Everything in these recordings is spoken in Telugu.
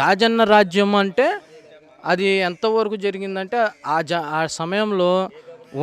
రాజన్న రాజ్యం అంటే అది ఎంతవరకు జరిగిందంటే ఆ సమయంలో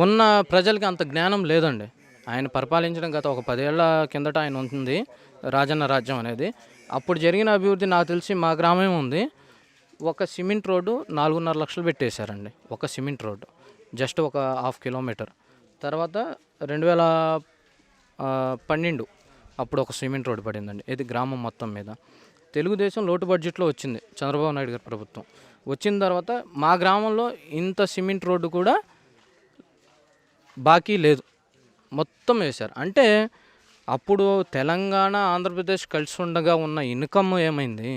ఉన్న ప్రజలకి అంత జ్ఞానం లేదండి. ఆయన పరిపాలించడం గత ఒక 10 ఏళ్ల కిందట ఆయన ఉంటుంది రాజన్న రాజ్యం అనేది. అప్పుడు జరిగిన అభివృద్ధి నాకు తెలిసి మా గ్రామం ఉంది. ఒక సిమెంట్ రోడ్డు 4.5 లక్షలు పెట్టేశారండి. ఒక సిమెంట్ రోడ్డు. జస్ట్ ఒక హాఫ్ కిలోమీటర్. తర్వాత 2012 అప్పుడు ఒక సిమెంట్ రోడ్డు పడిందండి. ఇది గ్రామం మొత్తం మీద. తెలుగుదేశం లోటు బడ్జెట్లో వచ్చింది చంద్రబాబు నాయుడు గారి ప్రభుత్వం. వచ్చిన తర్వాత మా గ్రామంలో ఇంత సిమెంట్ రోడ్డు కూడా బాకీ లేదు. మొత్తం వేశారు. అంటే అప్పుడు తెలంగాణ, ఆంధ్రప్రదేశ్ కలిసి ఉండగా ఉన్న ఇన్కమ్ ఏమైంది?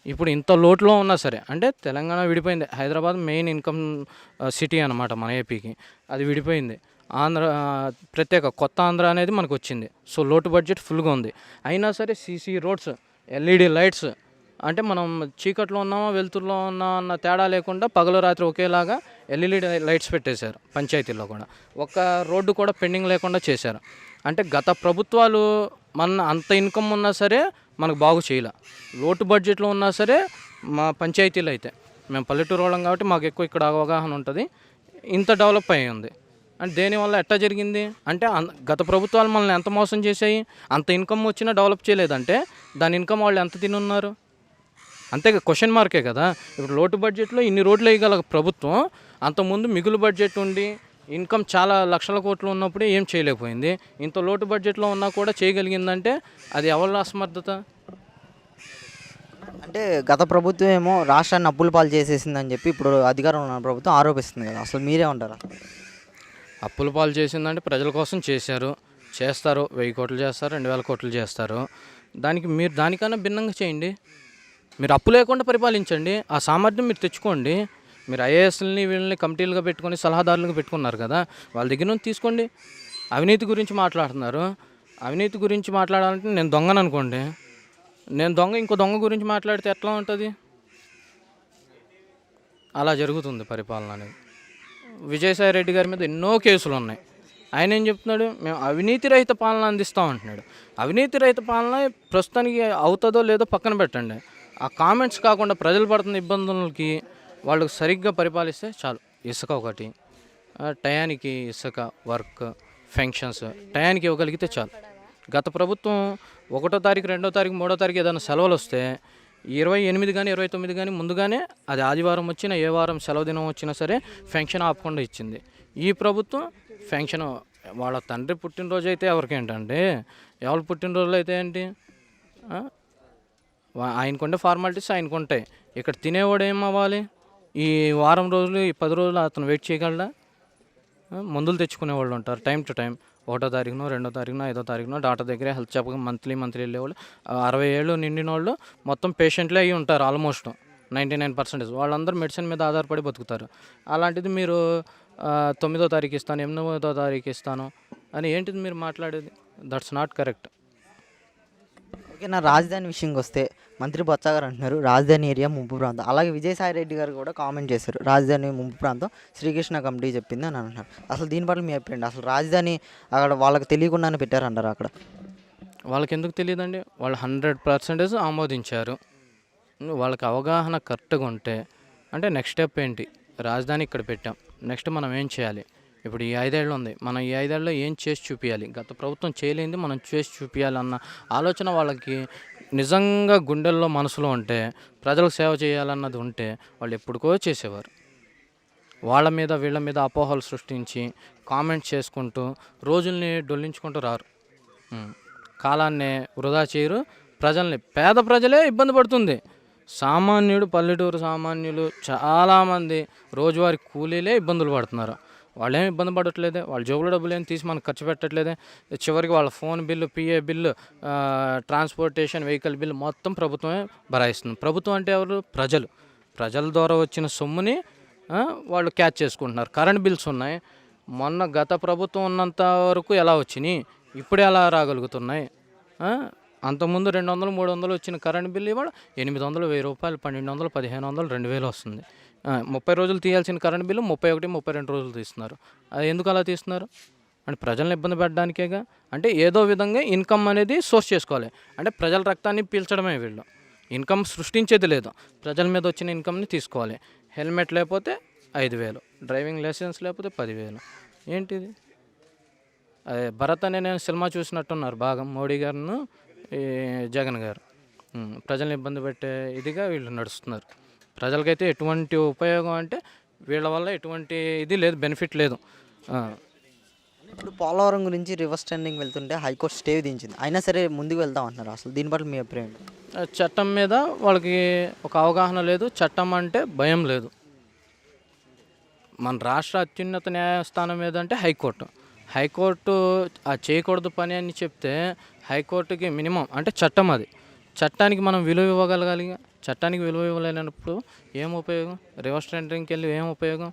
ఇప్పుడు ఇంత లోటులో ఉన్నా సరే, అంటే తెలంగాణ విడిపోయింది. హైదరాబాద్ మెయిన్ ఇన్కమ్ సిటీ అన్నమాట మన ఏపీకి. అది విడిపోయింది. ప్రత్యేక కొత్త ఆంధ్ర అనేది మనకు వచ్చింది. సో లోటు బడ్జెట్ ఫుల్గా ఉంది. అయినా సరే సీసీ రోడ్స్, ఎల్ఈడి లైట్స్, అంటే మనం చీకట్లో ఉన్నామా వెలుతురులో ఉన్నామా అన్న తేడా లేకుండా పగలు రాత్రి ఒకేలాగా ఎల్ఈడి లైట్స్ పెట్టేశారు. పంచాయతీల్లో కూడా ఒక్క రోడ్డు కూడా పెండింగ్ లేకుండా చేశారు. అంటే గత ప్రభుత్వాలు మన అంత ఇన్కమ్ ఉన్నా సరే మనకు బాగు చేయలే. లోటు బడ్జెట్లో ఉన్నా సరే మా పంచాయతీలు అయితే, మేము పల్లెటూరు వాళ్ళం కాబట్టి మాకు ఎక్కువ ఇక్కడ అవగాహన ఉంటుంది, ఇంత డెవలప్ అయ్యి ఉంది. అంటే దేనివల్ల ఎట్లా జరిగింది అంటే గత ప్రభుత్వాలు మనల్ని ఎంత మోసం చేశాయి? అంత ఇన్కమ్ వచ్చినా డెవలప్ చేయలేదంటే దాని ఇన్కమ్ వాళ్ళు ఎంత తినున్నారు? అంతే క్వశ్చన్ మార్కే కదా. ఇప్పుడు లోటు బడ్జెట్లో ఇన్ని రోడ్లు వేయగల ప్రభుత్వం అంతకుముందు మిగులు బడ్జెట్ ఉండి ఇన్కమ్ చాలా లక్షల కోట్లు ఉన్నప్పుడే ఏం చేయలేకపోయింది. ఇంత లోటు బడ్జెట్లో ఉన్నా కూడా చేయగలిగిందంటే అది ఎవరి అసమర్థత? అంటే గత ప్రభుత్వం ఏమో రాష్ట్రాన్ని అప్పుల పాలు చేసేసిందని చెప్పి ఇప్పుడు అధికారంలో ఉన్న ప్రభుత్వం ఆరోపిస్తుంది కదా, అసలు మీరే ఉంటారా? అప్పుల పాలు చేసిందంటే ప్రజల కోసం చేస్తారు. 1000 కోట్లు చేస్తారు, 2000 కోట్లు చేస్తారు. మీరు దానికన్నా భిన్నంగా చేయండి. మీరు అప్పు లేకుండా పరిపాలించండి. ఆ సామర్థ్యం మీరు తెచ్చుకోండి. మీరు ఐఏఎస్ని వీళ్ళని కమిటీలుగా పెట్టుకొని సలహాదారులుగా పెట్టుకున్నారు కదా, వాళ్ళ దగ్గర నుంచి తీసుకోండి. అవినీతి గురించి మాట్లాడుతున్నారు. అవినీతి గురించి మాట్లాడాలంటే నేను దొంగను అనుకోండి, నేను ఇంకో దొంగ గురించి మాట్లాడితే ఎట్లా ఉంటుంది? అలా జరుగుతుంది పరిపాలన అనేది. విజయసాయి రెడ్డి గారి మీద ఎన్నో కేసులు ఉన్నాయి. ఆయన ఏం చెప్తున్నాడు? మేము అవినీతి రహిత పాలన అందిస్తాం అంటున్నాడు. అవినీతి రహిత పాలన ప్రస్తుతానికి అవుతుందో లేదో పక్కన పెట్టండి. ఆ కామెంట్స్ కాకుండా ప్రజలు పడుతున్న ఇబ్బందులకి వాళ్ళకి సరిగ్గా పరిపాలిస్తే చాలు. ఇసుక ఒకటి, టయానికి ఇసుక, వర్క్, ఫంక్షన్స్ టయానికి ఇవ్వగలిగితే చాలు. గత ప్రభుత్వం 1వ తారీఖు, 2వ తారీఖు, 3వ తారీఖు ఏదైనా సెలవులు వస్తే 28 కానీ 29 కానీ ముందుగానే, అది ఆదివారం వచ్చినా ఏ వారం సెలవు దినం వచ్చినా సరే ఫంక్షన్ ఆపకుండా ఇచ్చింది. ఈ ప్రభుత్వం ఫంక్షన్ వాళ్ళ తండ్రి పుట్టినరోజు అయితే ఎవరికేంటంటే, ఎవరి పుట్టినరోజులు అయితే ఏంటి, ఆయనకుండే ఫార్మాలిటీస్ ఆయనకుంటాయి. ఇక్కడ తినేవాడు ఏం అవ్వాలి? ఈ వారం రోజులు, ఈ 10 రోజులు అతను వెయిట్ చేయగలడా? మందులు తెచ్చుకునే వాళ్ళు ఉంటారు టైం టు టైం. 1వ తారీఖునో, 2వ తారీఖునో, 5వ తారీఖునో డాక్టర్ దగ్గరే హెల్త్ చెకప్ మంత్లీ వెళ్ళేవాళ్ళు. 60 ఏళ్ళు నిండిన వాళ్ళు మొత్తం పేషెంట్లే అయ్యి ఉంటారు. ఆల్మోస్ట్ 99% వాళ్ళందరూ మెడిసిన్ మీద ఆధారపడి బతుకుతారు. అలాంటిది మీరు 9వ తారీఖు ఇస్తాను, 8వ తారీఖు ఇస్తాను అని ఏంటిది మీరు మాట్లాడేది? That's not correct. ఓకే, నా రాజధాని విషయంకి వస్తే మంత్రి బొత్స గారు అంటున్నారు రాజధాని ఏరియా ముంపు ప్రాంతం. అలాగే విజయసాయి రెడ్డి గారు కూడా కామెంట్ చేశారు రాజధాని ముంపు ప్రాంతం శ్రీకృష్ణ కమిటీ చెప్పింది అని అంటున్నారు. అసలు దీని పట్ల మీ అభిప్రాయం? అసలు రాజధాని అక్కడ వాళ్ళకి తెలియకుండానే పెట్టారంటారు అక్కడ? వాళ్ళకి ఎందుకు తెలియదండి? వాళ్ళు 100% ఆమోదించారు. వాళ్ళకి అవగాహన కరెక్ట్గా ఉంటే, అంటే నెక్స్ట్ స్టెప్ ఏంటి? రాజధాని ఇక్కడ పెట్టాం, నెక్స్ట్ మనం ఏం చేయాలి? ఇప్పుడు ఈ 5 ఏళ్ళు ఉంది, మనం ఈ 5 ఏళ్ళలో ఏం చేసి చూపించాలి? గత ప్రభుత్వం చేయలేంది మనం చేసి చూపించాలన్న ఆలోచన వాళ్ళకి నిజంగా గుండెల్లో మనసులో ఉంటే, ప్రజలకు సేవ చేయాలన్నది ఉంటే వాళ్ళు ఎప్పుడుకో చేసేవారు. వాళ్ళ మీద వీళ్ళ మీద అపోహలు సృష్టించి కామెంట్స్ చేసుకుంటూ రోజుల్ని డొల్లించుకుంటూ రారు. కాలాన్ని వృధా చేయరు. ప్రజల్ని, పేద ప్రజలే ఇబ్బంది పడుతుంది. సామాన్యుడు, పల్లెటూరు సామాన్యులు చాలామంది రోజువారీ కూలీలే ఇబ్బందులు పడుతున్నారు. వాళ్ళేం ఇబ్బంది పడట్లేదే, వాళ్ళ జోబులో డబ్బులు ఏం తీసి మనకు ఖర్చు పెట్టట్లేదే. చివరికి వాళ్ళ phone bill, PA bill, transportation vehicle bill మొత్తం ప్రభుత్వమే భరాయిస్తుంది. ప్రభుత్వం అంటే ఎవరు? ప్రజలు. ప్రజల ద్వారా వచ్చిన సొమ్ముని వాళ్ళు క్యాచ్ చేసుకుంటున్నారు. కరెంట్ బిల్స్ ఉన్నాయి. మొన్న గత ప్రభుత్వం ఉన్నంత వరకు ఎలా వచ్చినాయి, ఇప్పుడు ఎలా రాగలుగుతున్నాయి? అంతకుముందు 200, 300 వచ్చిన కరెంట్ బిల్లు ఇవాళ 800, 1000 రూపాయలు, 1200, 1500, 2000 వస్తుంది. 30 రోజులు తీయాల్సిన కరెంట్ బిల్లు 31, 32 రోజులు తీస్తున్నారు. అది ఎందుకు అలా తీస్తున్నారు? అంటే ప్రజలను ఇబ్బంది పెట్టడానికేగా. అంటే ఏదో విధంగా ఇన్కమ్ అనేది సోర్స్ చేసుకోవాలి. అంటే ప్రజల రక్తాన్ని పీల్చడమే వీళ్ళు. ఇన్కమ్ సృష్టించేది లేదు. ప్రజల మీద వచ్చిన ఇన్కమ్ని తీసుకోవాలి. హెల్మెట్ లేకపోతే 5,000, డ్రైవింగ్ లైసెన్స్ లేకపోతే 10,000. ఏంటిది? అదే భరత్ అనే నేను సినిమా చూసినట్టున్నారు బాగా మోడీ గారును ఈ జగన్ గారు. ప్రజల్ని ఇబ్బంది పెట్టే ఇదిగా వీళ్ళు నడుస్తున్నారు. ప్రజలకైతే ఎటువంటి ఉపయోగం అంటే వీళ్ళ వల్ల ఎటువంటి ఇది లేదు, బెనిఫిట్ లేదు. ఇప్పుడు పోలవరం గురించి రివర్స్ ట్రెండింగ్ వెళ్తుంటే హైకోర్టు స్టే విధించింది. అయినా సరే ముందుకు వెళ్తాం అంటున్నారు. అసలు దీని పట్ల మీ అభిప్రాయం ఏంటి? చట్టం మీద వాళ్ళకి ఒక అవగాహన లేదు, చట్టం అంటే భయం లేదు. మన రాష్ట్ర అత్యున్నత న్యాయస్థానం ఏదంటే హైకోర్టు. హైకోర్టు ఆ చేయకూడదు పని అని చెప్తే హైకోర్టుకి మినిమం అంటే చట్టం, అది చట్టానికి మనం విలువ ఇవ్వగలగాలి. చట్టానికి విలువ ఇవ్వలేనప్పుడు ఏం ఉపయోగం? రివర్స్ టెండరింగ్కి వెళ్ళి ఏం ఉపయోగం?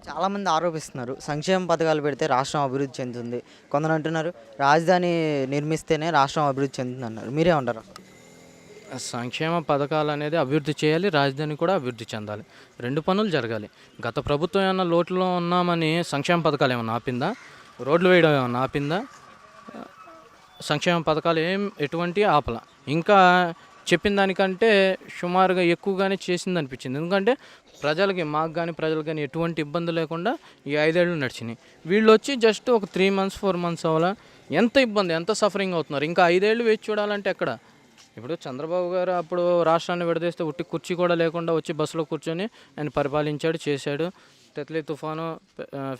చాలామంది ఆరోపిస్తున్నారు సంక్షేమ పథకాలు పెడితే రాష్ట్రం అభివృద్ధి చెందుతుంది. కొందరు అంటున్నారు రాజధాని నిర్మిస్తేనే రాష్ట్రం అభివృద్ధి చెందుతుంది అన్నారు. మీరేమంటారు? సంక్షేమ పథకాలు అనేది అభివృద్ధి చేయాలి, రాజధాని కూడా అభివృద్ధి చెందాలి. 2 పనులు జరగాలి. గత ప్రభుత్వం ఏమన్నా లోటులో ఉన్నామని సంక్షేమ పథకాలు ఏమన్నా ఆపిందా? రోడ్లు వేయడం ఏమన్నా ఆపిందా? సంక్షేమ పథకాలు ఎటువంటి ఆపల. ఇంకా చెప్పిన దానికంటే సుమారుగా ఎక్కువగానే చేసింది అనిపించింది. ఎందుకంటే మాకు కానీ ప్రజలకు కానీ ఎటువంటి ఇబ్బంది లేకుండా ఈ 5 ఏళ్ళు నడిచినాయి. వీళ్ళు వచ్చి జస్ట్ ఒక 3 months 4 months అవ్వాలా, ఎంత ఇబ్బంది, ఎంత సఫరింగ్ అవుతున్నారు. ఇంకా 5 ఏళ్ళు వేచి చూడాలంటే ఎక్కడ? ఇప్పుడు చంద్రబాబు గారు అప్పుడు రాష్ట్రాన్ని విడదీస్తే ఉట్టి కుర్చీ కూడా లేకుండా వచ్చి బస్సులో కూర్చొని ఆయన పరిపాలించాడు, చేశాడు. తెత్లీ తుఫాను,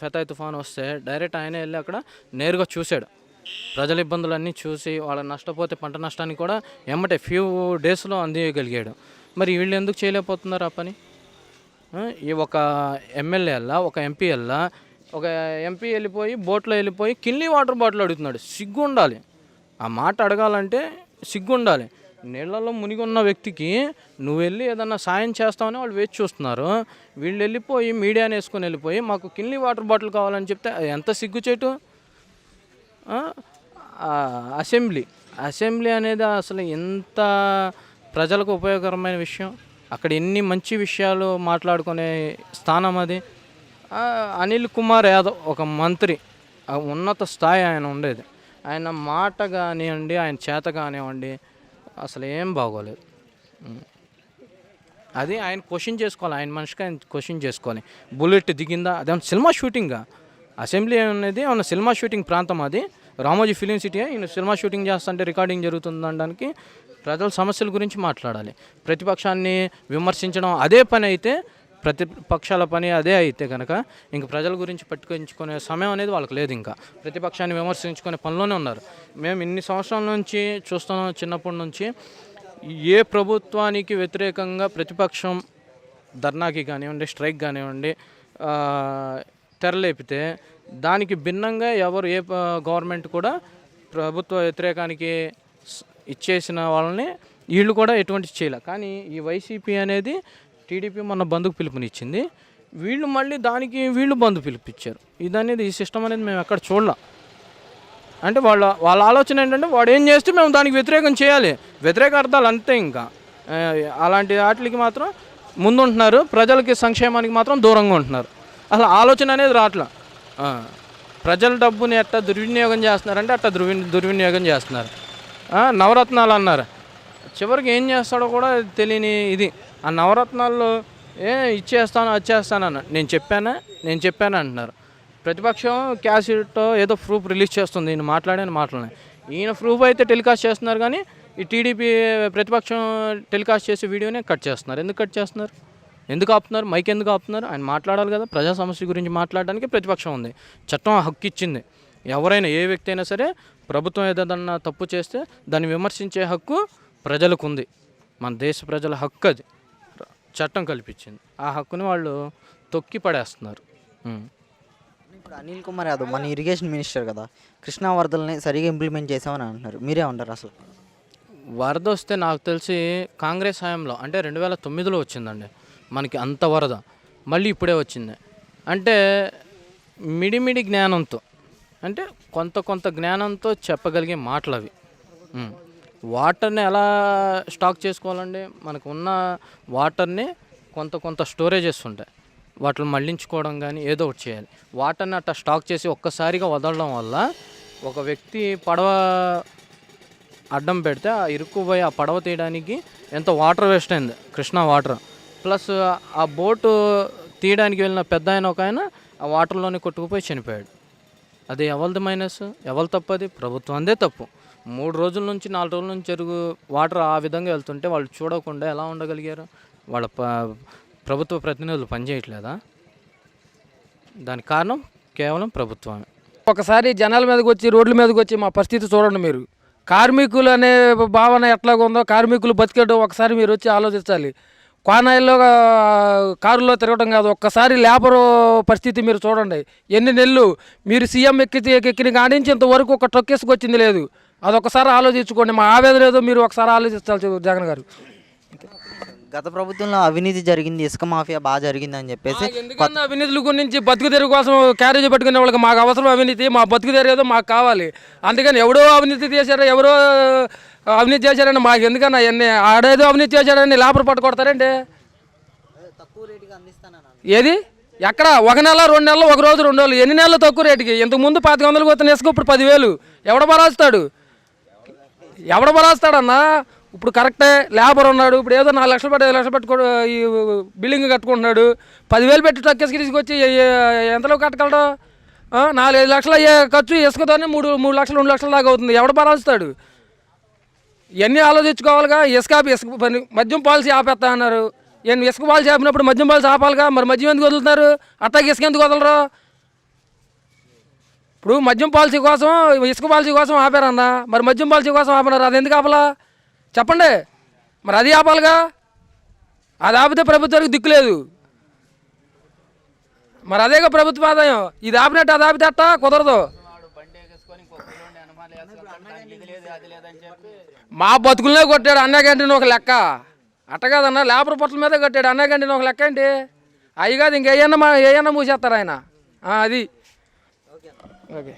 ఫెతాయ్ తుఫాను వస్తే డైరెక్ట్ ఆయన వెళ్ళి అక్కడ నేరుగా చూశాడు. ప్రజల ఇబ్బందులన్నీ చూసి వాళ్ళ నష్టపోతే పంట నష్టాన్ని కూడా ఎమ్మటే ఫ్యూ డేస్లో అందియగలిగాడు. మరి వీళ్ళు ఎందుకు చేయలేకపోతున్నారు ఆ పని? ఈ ఒక ఎమ్మెల్యే అల్లా, ఒక ఎంపీ అల్లా, ఒక ఎంపీ వెళ్ళిపోయి బోట్లో వెళ్ళిపోయి కిన్లీ వాటర్ బాటిల్ అడుగుతున్నాడు. సిగ్గు ఉండాలి. ఆ మాట అడగాలంటే సిగ్గు ఉండాలి. నీళ్ళల్లో మునిగి ఉన్న వ్యక్తికి నువ్వు వెళ్ళి ఏదన్నా సాయం చేస్తామని వాళ్ళు వేచి చూస్తున్నారు. వీళ్ళు వెళ్ళిపోయి మీడియాని వేసుకొని వెళ్ళిపోయి మాకు కిన్లీ వాటర్ బాటిల్ కావాలని చెప్తే ఎంత సిగ్గుచేటు. అసెంబ్లీ అనేది అసలు ఎంత ప్రజలకు ఉపయోగకరమైన విషయం. అక్కడ ఎన్ని మంచి విషయాలు మాట్లాడుకునే స్థానం అది. అనిల్ కుమార్ యాదవ్ ఒక మంత్రి, ఉన్నత స్థాయి ఆయన ఉండేది. ఆయన మాట కానివ్వండి, ఆయన చేత కానివ్వండి, అసలు ఏం బాగోలేదు. అది ఆయన క్వశ్చన్ చేసుకోవాలి. ఆయన మనిషికి ఆయన క్వశ్చన్ చేసుకోవాలి. బుల్లెట్ దిగిందా? అదేమన్నా సినిమా షూటింగ్గా? అసెంబ్లీ అనేది ఏమన్నా సినిమా షూటింగ్ ప్రాంతం అది? రామోజీ ఫిలిం సిటీ ఈయన సినిమా షూటింగ్ చేస్తుంటే రికార్డింగ్ జరుగుతుంది అనడానికి ప్రజల సమస్యల గురించి మాట్లాడాలి. ప్రతిపక్షాన్ని విమర్శించడం అదే పని అయితే, ప్రతిపక్షాల పని అదే అయితే కనుక ఇంక ప్రజల గురించి పట్టుకొంచుకునే సమయం అనేది వాళ్ళకి లేదు. ఇంకా ప్రతిపక్షాన్ని విమర్శించుకునే పనిలోనే ఉన్నారు. మేము ఇన్ని సంవత్సరాల నుంచి చూస్తున్నాం, చిన్నప్పటి నుంచి ఏ ప్రభుత్వానికి వ్యతిరేకంగా ప్రతిపక్షం ధర్నాకి కానివ్వండి, స్ట్రైక్ కానివ్వండి తెరలేపితే దానికి భిన్నంగా ఏ గవర్నమెంట్ కూడా ప్రభుత్వ వ్యతిరేకానికి ఇచ్చేసిన వాళ్ళని వీళ్ళు కూడా ఎటువంటి చేయలే. కానీ ఈ వైసీపీ అనేది టీడీపీ మొన్న బంధుకు పిలుపునిచ్చింది, వీళ్ళు మళ్ళీ దానికి వీళ్ళు బంధు పిలిపించారు. ఇదనేది ఈ సిస్టమ్ అనేది మేము ఎక్కడ చూడలేం. అంటే వాళ్ళ ఆలోచన ఏంటంటే వాడు ఏం చేస్తే మేము దానికి వ్యతిరేకం చేయాలి, వ్యతిరేక అర్థాలు అంతే. ఇంకా అలాంటి వాటికి మాత్రం ముందుంటున్నారు, ప్రజలకి సంక్షేమానికి మాత్రం దూరంగా ఉంటున్నారు. అసలు ఆలోచన అనేది రావట్లా. ప్రజల డబ్బుని ఎట్టా దుర్వినియోగం చేస్తున్నారంటే అట్టా దుర్వినియోగం చేస్తున్నారు. నవరత్నాలు అన్నారు, చివరికి ఏం చేస్తాడో కూడా తెలియని ఇది. ఆ నవరత్నాల్లో ఇచ్చేస్తాను వచ్చేస్తానన్న నేను చెప్పాను అంటున్నారు. ప్రతిపక్షం క్యాసెట్తో ఏదో ప్రూఫ్ రిలీజ్ చేస్తుంది, ఈయన మాట్లాడని ఈయన ప్రూఫ్ అయితే టెలికాస్ట్ చేస్తున్నారు, కానీ ఈ టీడీపీ ప్రతిపక్షం టెలికాస్ట్ చేసే వీడియోనే కట్ చేస్తున్నారు. ఎందుకు కట్ చేస్తున్నారు? ఎందుకు ఆపుతున్నారు? మైక్ ఎందుకు ఆపుతున్నారు? ఆయన మాట్లాడాలి కదా. ప్రజా సమస్య గురించి మాట్లాడడానికి ప్రతిపక్షం ఉంది, చట్టం హక్కు ఇచ్చింది. ఎవరైనా ఏ వ్యక్తి అయినా సరే ప్రభుత్వం ఏదన్నా తప్పు చేస్తే దాన్ని విమర్శించే హక్కు ప్రజలకు ఉంది. మన దేశ ప్రజల హక్కు అది చట్టం కల్పించింది. ఆ హక్కుని వాళ్ళు తొక్కి పడేస్తున్నారు. ఇప్పుడు అనిల్ కుమార్ యాదవ్ మన ఇరిగేషన్ మినిస్టర్ కదా, కృష్ణా వరదలని సరిగా ఇంప్లిమెంట్ చేసామని అంటున్నారు. మీరేమంటారు? అసలు వరద వస్తే నాకు తెలిసి కాంగ్రెస్ హయాంలో అంటే 2009లో వచ్చిందండి మనకి అంత వరద. మళ్ళీ ఇప్పుడే వచ్చింది. అంటే మిడిమిడి జ్ఞానంతో, అంటే కొంత జ్ఞానంతో చెప్పగలిగే మాటలు అవి. వాటర్ని ఎలా స్టాక్ చేసుకోవాలండి? మనకు ఉన్న వాటర్ని కొంత స్టోరేజెస్ ఉంటాయి, వాటిని మళ్లించుకోవడం కానీ ఏదో ఒకటి చేయాలి. వాటర్ని అట్లా స్టాక్ చేసి ఒక్కసారిగా వదలడం వల్ల ఒక వ్యక్తి పడవ అడ్డం పెడితే ఆ ఇరుక్కుపోయి ఆ పడవ తీయడానికి ఎంత వాటర్ వేస్ట్ అయింది, కృష్ణా వాటర్. ప్లస్ ఆ బోటు తీయడానికి వెళ్ళిన పెద్ద ఒక ఆయన ఆ వాటర్లోనే కొట్టుకుపోయి చనిపోయాడు. అది ఎవరిది మైనస్, ఎవరు తప్పు? అది ప్రభుత్వందే తప్పు. 3 రోజుల నుంచి 4 రోజుల నుంచి వాటర్ ఆ విధంగా వెళ్తుంటే వాళ్ళు చూడకుండా ఎలా ఉండగలిగారు? వాళ్ళ ప్రభుత్వ ప్రతినిధులు పనిచేయట్లేదా? దానికి కారణం కేవలం ప్రభుత్వమే. ఒకసారి జనాల మీదకి వచ్చి రోడ్ల మీదకి వచ్చి మా పరిస్థితి చూడండి. మీరు కార్మికులు అనే భావన ఎట్లాగ ఉందో, కార్మికులు బతికేయడం ఒకసారి మీరు వచ్చి ఆలోచించాలి. కోనాయిల్లో కారులో తిరగడం కాదు, ఒక్కసారి లేబరు పరిస్థితి మీరు చూడండి. ఎన్ని నెలలు మీరు సీఎం ఎక్కిన కాడించి ఇంతవరకు ఒక ట్రక్కేసుకొచ్చింది లేదు. అదొకసారి ఆలోచించుకోండి. మా ఆవేదన ఏదో మీరు ఒకసారి ఆలోచించాలి జగన్ గారు. గత ప్రభుత్వంలో అవినీతి జరిగింది, ఇసుక మాఫియా బాగా జరిగింది అని చెప్పేసి ఎందుకన్నా అవినీతుల గురించి బతుకు తెరుగు కోసం క్యారేజ్ పెట్టుకునే వాళ్ళకి మాకు అవసరం అవినీతి, మా బతుకు తెరేదో మాకు కావాలి. అందుకని ఎవడో అవినీతి చేశారో, ఎవరో అవినీతి చేశారని మాకు ఎందుకన్నా అవన్నీ ఆడేదో అవినీతి చేశారని లేబర్ పట్టుకొడతారండి. ఏది ఎక్కడ 1 నెల 2 నెలలు, 1 రోజు 2 రోజులు, ఎన్ని నెలలు తక్కువ రేటుకి? ఇంతకుముందు 1500 కొత్త ఇసుక ఇప్పుడు 10,000. ఎవడ బరాస్తాడు? బరాస్తాడన్నా? ఇప్పుడు కరెక్టే లేబర్ ఉన్నాడు, ఇప్పుడు ఏదో 4 లక్షలు పెట్టి 5 లక్షలు పెట్టుకో ఈ బిల్డింగ్ కట్టుకుంటున్నాడు. 10,000 పెట్టి ట్రక్కేసుకు తీసుకొచ్చి ఎంతలో కట్టగలడు? 4-5 లక్షలు అయ్యే ఖర్చు ఇసుకతోనే 3 లక్షలు 2 లక్షల దాకా అవుతుంది. ఎవడ బరాస్తాడు? ఇవన్నీ ఆలోచించుకోవాలిగా. ఇసుక పని మద్యం పాలసీ ఆపేస్తా అన్నారు. ఇసుక పాలసీ ఆపినప్పుడు మద్యం పాలసీ ఆపాలిగా. మరి మద్యం ఎందుకు వదులుతున్నారు? అట్టాకి ఇసుక ఎందుకు వదలరు? ఇప్పుడు మద్యం పాలసీ కోసం, ఇసుక పాలసీ కోసం ఆపారన్నా, మరి మద్యం పాలసీ కోసం ఆపన్నారు. అది ఎందుకు ఆపలా చెప్పండి? మరి అది ఆపాలిగా. అది ఆపితే ప్రభుత్వానికి దిక్కులేదు. మరి అదేగా ప్రభుత్వ ఆదాయం. ఇది ఆపినట్టు అది ఆపితే అట్టా కుదరదు. మా బతుకులనే కొట్టాడు అన్న గంటని ఒక లెక్క. అట్ట కాదన్నా, లేబర్ పొట్ల మీదే కట్టాడు అన్న గంటని ఒక లెక్క ఏంటి? అవి కాదు ఇంకేమన్నా మూసేస్తారు ఆయన. అది ఓకే.